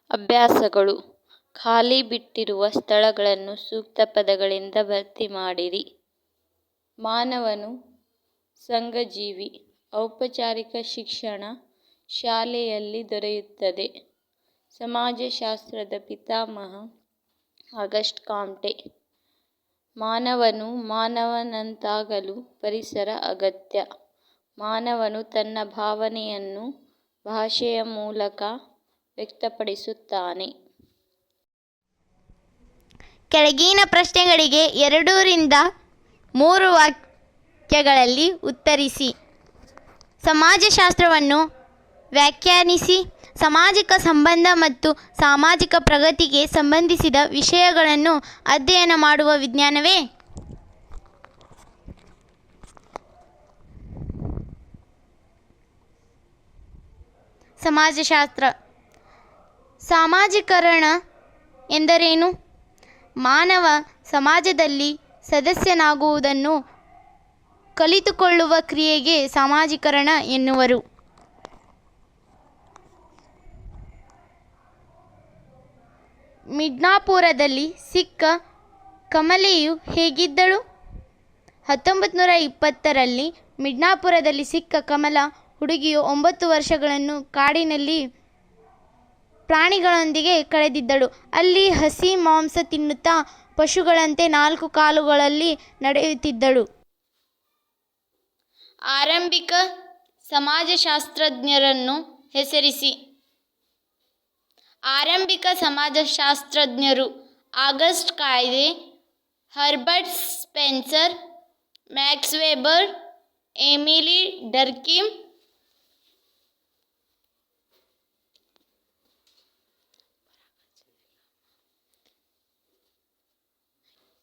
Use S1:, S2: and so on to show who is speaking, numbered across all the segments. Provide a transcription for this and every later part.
S1: ಅಭ್ಯಾಸಗಳು: ಖಾಲಿ ಬಿಟ್ಟಿರುವ ಸ್ಥಳಗಳನ್ನು ಸೂಕ್ತ ಪದಗಳಿಂದ ಭರ್ತಿ ಮಾಡಿರಿ. ಮಾನವನು ಸಂಘಜೀವಿ. ಔಪಚಾರಿಕ ಶಿಕ್ಷಣ ಶಾಲೆಯಲ್ಲಿ ದೊರೆಯುತ್ತದೆ. ಸಮಾಜಶಾಸ್ತ್ರದ ಪಿತಾಮಹ ಆಗಸ್ಟ್ ಕಾಮ್ಟೆ. ಮಾನವನು ಮಾನವನಂತಾಗಲು ಪರಿಸರ ಅಗತ್ಯ. ಮಾನವನು ತನ್ನ ಭಾವನೆಯನ್ನು ಭಾಷೆಯ ಮೂಲಕ ವ್ಯಕ್ತಪಡಿಸುತ್ತಾನೆ.
S2: ಕೆಳಗಿನ ಪ್ರಶ್ನೆಗಳಿಗೆ 2 ರಿಂದ 3 ವಾಕ್ಯಗಳಲ್ಲಿ ಉತ್ತರಿಸಿ. ಸಮಾಜಶಾಸ್ತ್ರವನ್ನು ವ್ಯಾಖ್ಯಾನಿಸಿ. ಸಾಮಾಜಿಕ ಸಂಬಂಧ ಮತ್ತು ಸಾಮಾಜಿಕ ಪ್ರಗತಿಗೆ ಸಂಬಂಧಿಸಿದ ವಿಷಯಗಳನ್ನು ಅಧ್ಯಯನ ಮಾಡುವ ವಿಜ್ಞಾನವೇ ಸಮಾಜಶಾಸ್ತ್ರ. ಸಾಮಾಜೀಕರಣ ಎಂದರೇನು? ಮಾನವ ಸಮಾಜದಲ್ಲಿ ಸದಸ್ಯನಾಗುವುದನ್ನು ಕಲಿತುಕೊಳ್ಳುವ ಕ್ರಿಯೆಗೆ ಸಾಮಾಜೀಕರಣ ಎನ್ನುವರು. ಮಿಡ್ನಾಪುರದಲ್ಲಿ ಸಿಕ್ಕ ಕಮಲೆಯು ಹೇಗಿದ್ದಳು? 1920ರಲ್ಲಿ ಮಿಡ್ನಾಪುರದಲ್ಲಿ ಸಿಕ್ಕ ಕಮಲ ಹುಡುಗಿಯು 9 ವರ್ಷಗಳನ್ನು ಕಾಡಿನಲ್ಲಿ ಪ್ರಾಣಿಗಳೊಂದಿಗೆ ಕಳೆದಿದ್ದಳು. ಅಲ್ಲಿ ಹಸಿ ಮಾಂಸ ತಿನ್ನುತ್ತಾ ಪಶುಗಳಂತೆ 4 ಕಾಲುಗಳಲ್ಲಿ ನಡೆಯುತ್ತಿದ್ದಳು. ಆರಂಭಿಕ ಸಮಾಜಶಾಸ್ತ್ರಜ್ಞರನ್ನು ಹೆಸರಿಸಿ. ಆರಂಭಿಕ ಸಮಾಜಶಾಸ್ತ್ರಜ್ಞರು: ಆಗಸ್ಟ್ ಕಾಯ್ದೆ, Herbert Spencer, Max weber, Emily Durkheim.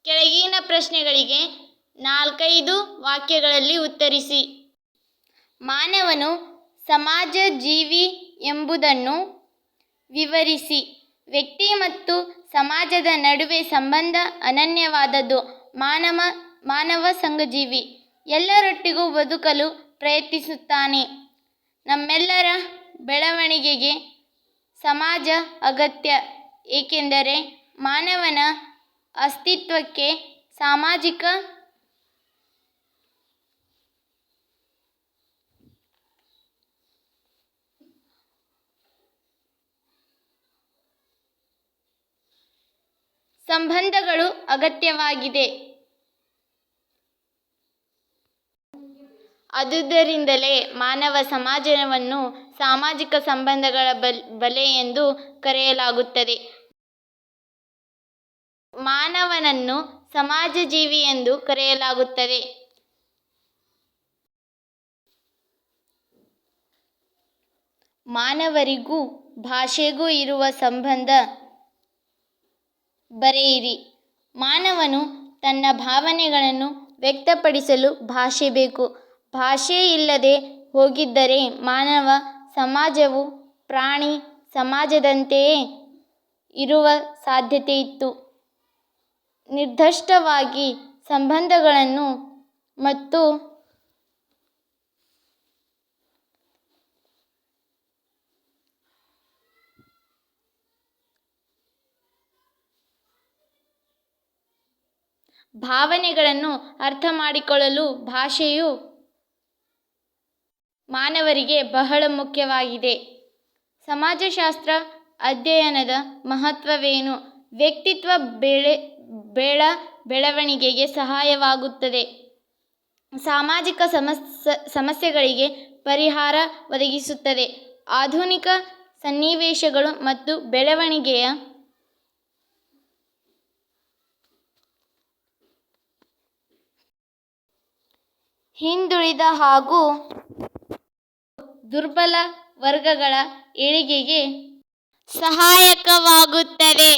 S2: ಕೆಳಗಿನ ಪ್ರಶ್ನೆಗಳಿಗೆ 4-5 ವಾಕ್ಯಗಳಲ್ಲಿ ಉತ್ತರಿಸಿ. ಮಾನವನು ಸಮಾಜ ಜೀವಿ ಎಂಬುದನ್ನು ವಿವರಿಸಿ. ವ್ಯಕ್ತಿ ಮತ್ತು ಸಮಾಜದ ನಡುವೆ ಸಂಬಂಧ ಅನನ್ಯವಾದದ್ದು. ಮಾನವ ಸಂಘಜೀವಿ. ಎಲ್ಲರೊಟ್ಟಿಗೂ ಬದುಕಲು ಪ್ರಯತ್ನಿಸುತ್ತಾನೆ. ನಮ್ಮೆಲ್ಲರ ಬೆಳವಣಿಗೆಗೆ ಸಮಾಜ ಅಗತ್ಯ, ಏಕೆಂದರೆ ಮಾನವನ ಅಸ್ತಿತ್ವಕ್ಕೆ ಸಾಮಾಜಿಕ ಸಂಬಂಧಗಳು ಅಗತ್ಯವಾಗಿದೆ. ಆದುದರಿಂದಲೇ ಮಾನವ ಸಮಾಜವನ್ನು ಸಾಮಾಜಿಕ ಸಂಬಂಧಗಳ ಬಲೆ ಎಂದು ಕರೆಯಲಾಗುತ್ತದೆ. ಮಾನವನನ್ನು ಸಮಾಜಜೀವಿ ಎಂದು ಕರೆಯಲಾಗುತ್ತದೆ. ಮಾನವರಿಗೂ ಭಾಷೆಗೂ ಇರುವ ಸಂಬಂಧ ಬರೆಯಿರಿ. ಮಾನವನು ತನ್ನ ಭಾವನೆಗಳನ್ನು ವ್ಯಕ್ತಪಡಿಸಲು ಭಾಷೆ ಬೇಕು. ಭಾಷೆ ಇಲ್ಲದೆ ಹೋಗಿದ್ದರೆ ಮಾನವ ಸಮಾಜವು ಪ್ರಾಣಿ ಸಮಾಜದಂತೆಯೇ ಇರುವ ಸಾಧ್ಯತೆಯಿತ್ತು. ನಿರ್ದಿಷ್ಟವಾಗಿ ಸಂಬಂಧಗಳನ್ನು ಮತ್ತು ಭಾವನೆಗಳನ್ನು ಅರ್ಥಮಾಡಿಕೊಳ್ಳಲು ಭಾಷೆಯು ಮಾನವರಿಗೆ ಬಹಳ ಮುಖ್ಯವಾಗಿದೆ. ಸಮಾಜಶಾಸ್ತ್ರ ಅಧ್ಯಯನದ ಮಹತ್ವವೇನು? ವ್ಯಕ್ತಿತ್ವ ಬೆಳವಣಿಗೆಗೆ ಸಹಾಯವಾಗುತ್ತದೆ. ಸಾಮಾಜಿಕ ಸಮಸ್ಯೆಗಳಿಗೆ ಪರಿಹಾರ ಒದಗಿಸುತ್ತದೆ. ಆಧುನಿಕ ಸನ್ನಿವೇಶಗಳು ಮತ್ತು ಬೆಳವಣಿಗೆಯ ಹಿಂದುಳಿದ ಹಾಗೂ ದುರ್ಬಲ ವರ್ಗಗಳ ಏಳಿಗೆಗೆ ಸಹಾಯಕವಾಗುತ್ತದೆ.